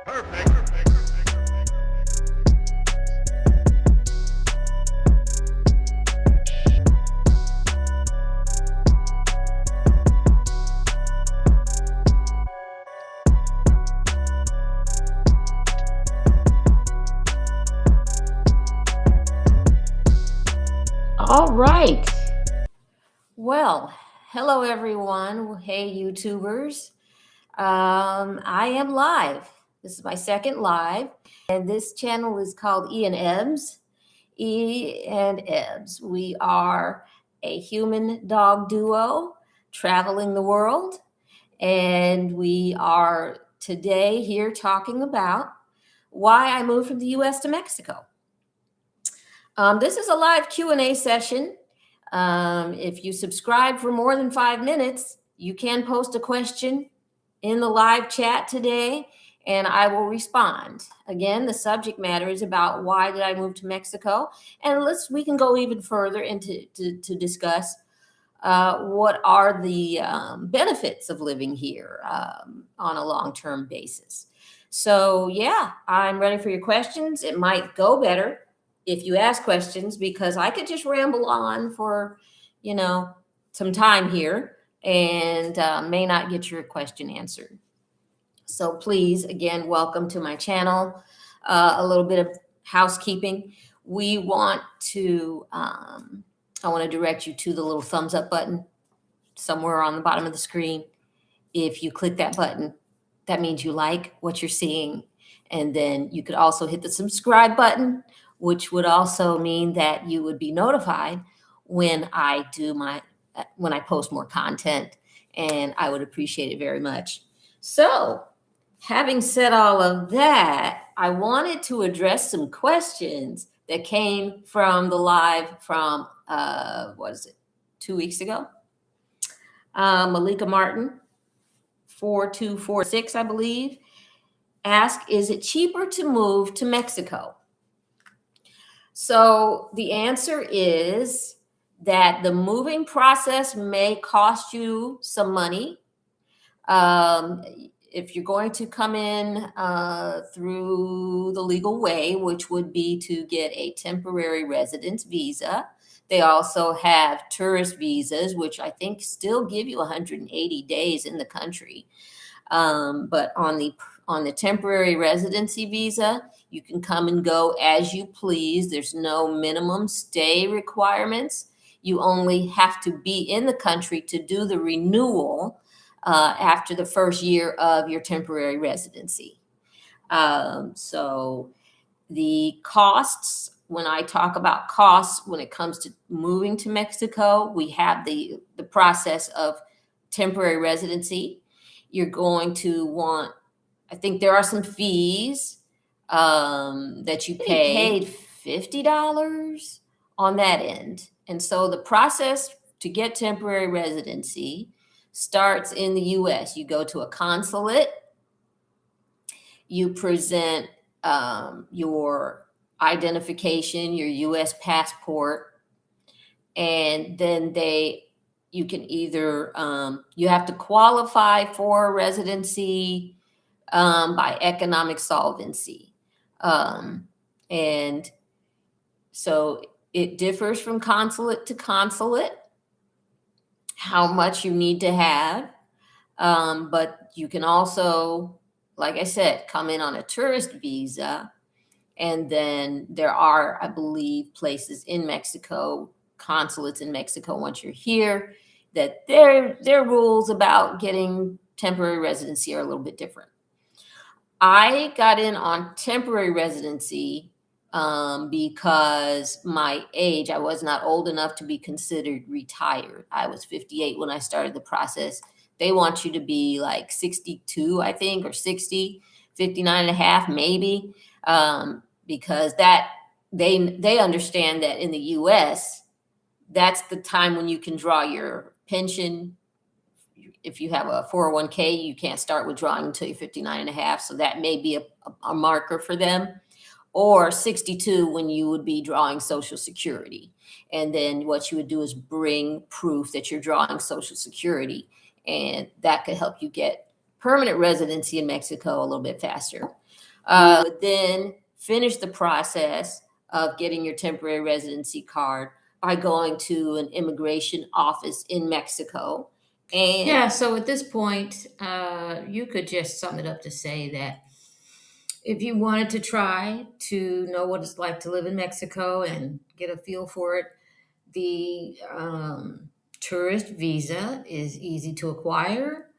All right. Well, hello everyone. Hey YouTubers. I am live. This is my second live, and this channel is called E and Ebbs. E and Ebbs. We are a human dog duo traveling the world, and we are today here talking about why I moved from the US to Mexico. This is a live Q&A session. If you subscribe for more than 5 minutes, you can post a question in the live chat today, and I will respond. Again, the subject matter is about why did I move to Mexico, and we can go even further into to discuss what are the benefits of living here on a long-term basis. So yeah, I'm ready for your questions. It might go better if you ask questions, because I could just ramble on for, some time here and may not get your question answered. So please, again, welcome to my channel. A little bit of housekeeping. I want to direct you to the little thumbs up button somewhere on the bottom of the screen. If you click that button, that means you like what you're seeing. And then you could also hit the subscribe button, which would also mean that you would be notified when I post more content, and I would appreciate it very much. So, having said all of that, I wanted to address some questions that came from the live from, 2 weeks ago? Malika Martin, 4246, I believe, asked, is it cheaper to move to Mexico? So the answer is that the moving process may cost you some money. If you're going to come in through the legal way, which would be to get a temporary residence visa. They also have tourist visas, which I think still give you 180 days in the country. But on the temporary residency visa, you can come and go as you please. There's no minimum stay requirements. You only have to be in the country to do the renewal after the first year of your temporary residency. So the costs, when I talk about costs, when it comes to moving to Mexico, we have the process of temporary residency. You're going to want, I think there are some fees that you pay. Paid $50 on that end. And so the process to get temporary residency starts in the US. You go to a consulate, you present your identification, your US passport, and then you can either, you have to qualify for residency by economic solvency. And so it differs from consulate to consulate, how much you need to have. But you can also, like I said, come in on a tourist visa. And then there are, I believe, places in Mexico, consulates in Mexico, once you're here, that their rules about getting temporary residency are a little bit different. I got in on temporary residency because my age, I was not old enough to be considered retired. I was 58 when I started the process. They want you to be like 62, I think, or 60, 59 and a half, maybe, because that they understand that in the US, that's the time when you can draw your pension. If you have a 401k, you can't start withdrawing until you're 59 and a half. So that may be a marker for them. Or 62 when you would be drawing Social Security. And then what you would do is bring proof that you're drawing Social Security. And that could help you get permanent residency in Mexico a little bit faster. would then finish the process of getting your temporary residency card by going to an immigration office in Mexico. And yeah, so at this point, you could just sum it up to say that if you wanted to try to know what it's like to live in Mexico and get a feel for it, the tourist visa is easy to acquire.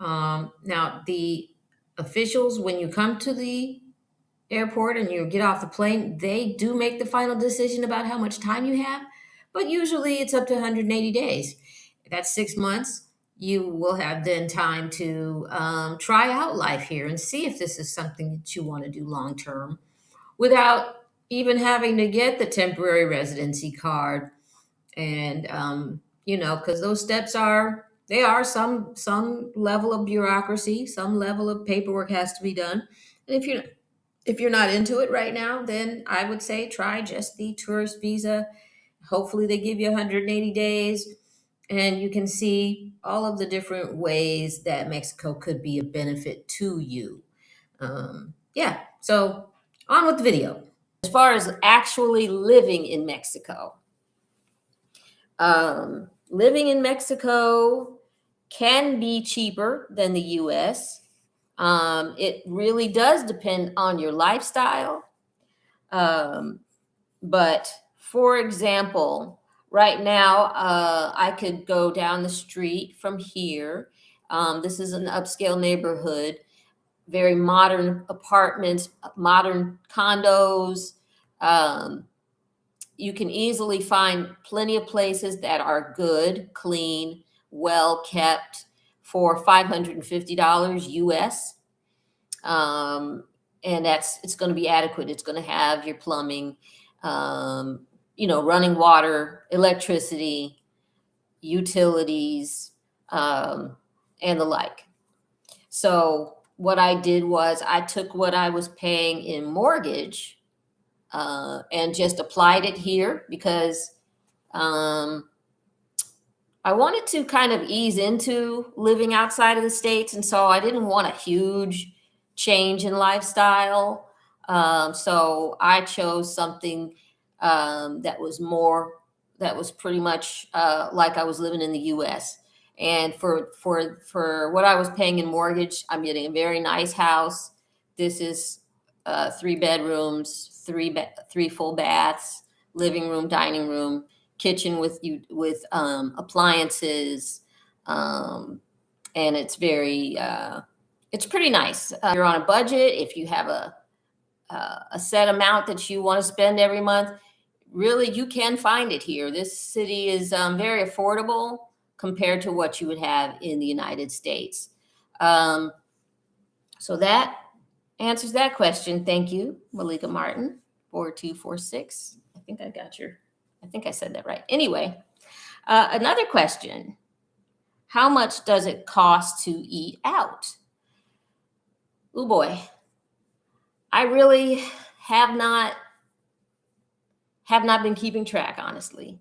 Now, the officials, when you come to the airport and you get off the plane, they do make the final decision about how much time you have, but usually it's up to 180 days. That's 6 months. You will have then time to try out life here and see if this is something that you want to do long term without even having to get the temporary residency card. And because those steps are some level of bureaucracy, some level of paperwork has to be done. And if you're not into it right now, then I would say try just the tourist visa. Hopefully they give you 180 days and you can see all of the different ways that Mexico could be a benefit to you. Yeah, so on with the video. As far as actually living in Mexico, living in Mexico can be cheaper than the US. It really does depend on your lifestyle. But for example, right now, I could go down the street from here. This is an upscale neighborhood, very modern apartments, modern condos. You can easily find plenty of places that are good, clean, well kept for $550 US. And it's going to be adequate. It's going to have your plumbing, running water, electricity, utilities, and the like. So what I did was I took what I was paying in mortgage and just applied it here because I wanted to kind of ease into living outside of the States. And so I didn't want a huge change in lifestyle. So I chose something that was pretty much like I was living in the US. And for what I was paying in mortgage, I'm getting a very nice house. This is 3 bedrooms, three full baths, living room, dining room, kitchen with appliances, and it's pretty nice. You're on a budget. If you have a set amount that you want to spend every month, really you can find it here. This city is very affordable compared to what you would have in the United States. So that answers that question. Thank you, Malika Martin, 4246. I think I said that right. Anyway, another question. How much does it cost to eat out? Oh boy. I really have not been keeping track, honestly.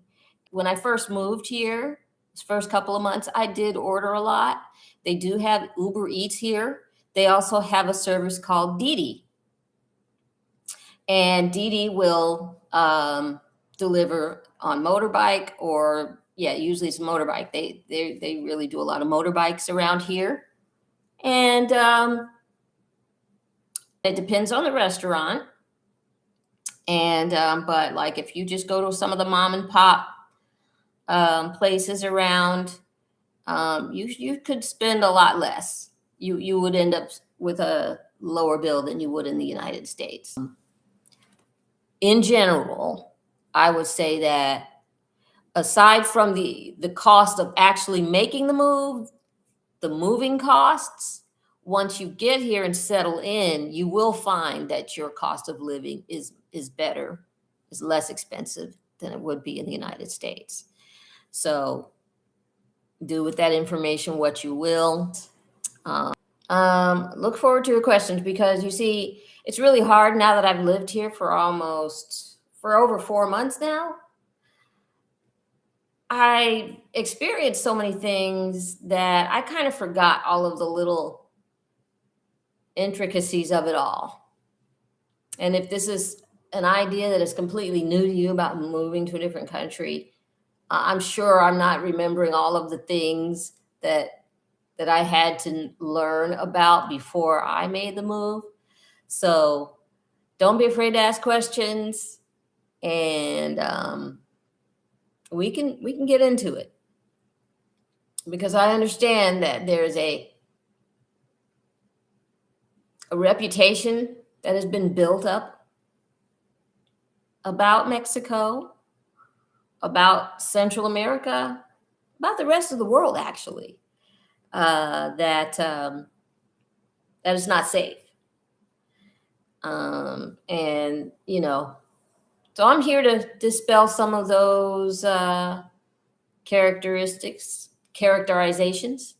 When I first moved here, this first couple of months, I did order a lot. They do have Uber Eats here. They also have a service called Didi. And Didi will deliver on motorbike or, usually it's motorbike. They really do a lot of motorbikes around here. And it depends on the restaurant. And but like if you just go to some of the mom and pop places around, you could spend a lot less. You would end up with a lower bill than you would in the United States. In general, I would say that aside from the cost of actually making the move, the moving costs, once you get here and settle in, you will find that your cost of living is better, is less expensive than it would be in the United States. So do with that information what you will. Look forward to your questions because you see, it's really hard now that I've lived here for over 4 months now. I experienced so many things that I kind of forgot all of the little intricacies of it all. And if this is an idea that is completely new to you about moving to a different country, I'm sure I'm not remembering all of the things that I had to learn about before I made the move. So don't be afraid to ask questions, and we can get into it, because I understand that there's a reputation that has been built up about Mexico, about Central America, about the rest of the world, actually, that is not safe. And so I'm here to dispel some of those characterizations,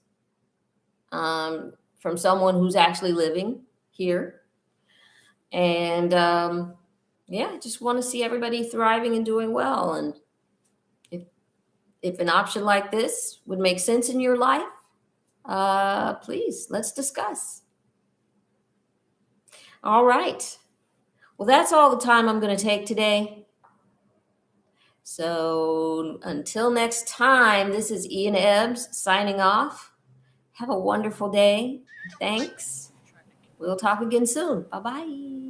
from someone who's actually living here. And yeah, I just want to see everybody thriving and doing well. And if an option like this would make sense in your life, please, let's discuss. All right. Well, that's all the time I'm going to take today. So until next time, this is Ian Ebbs signing off. Have a wonderful day. Thanks. We'll talk again soon. Bye-bye.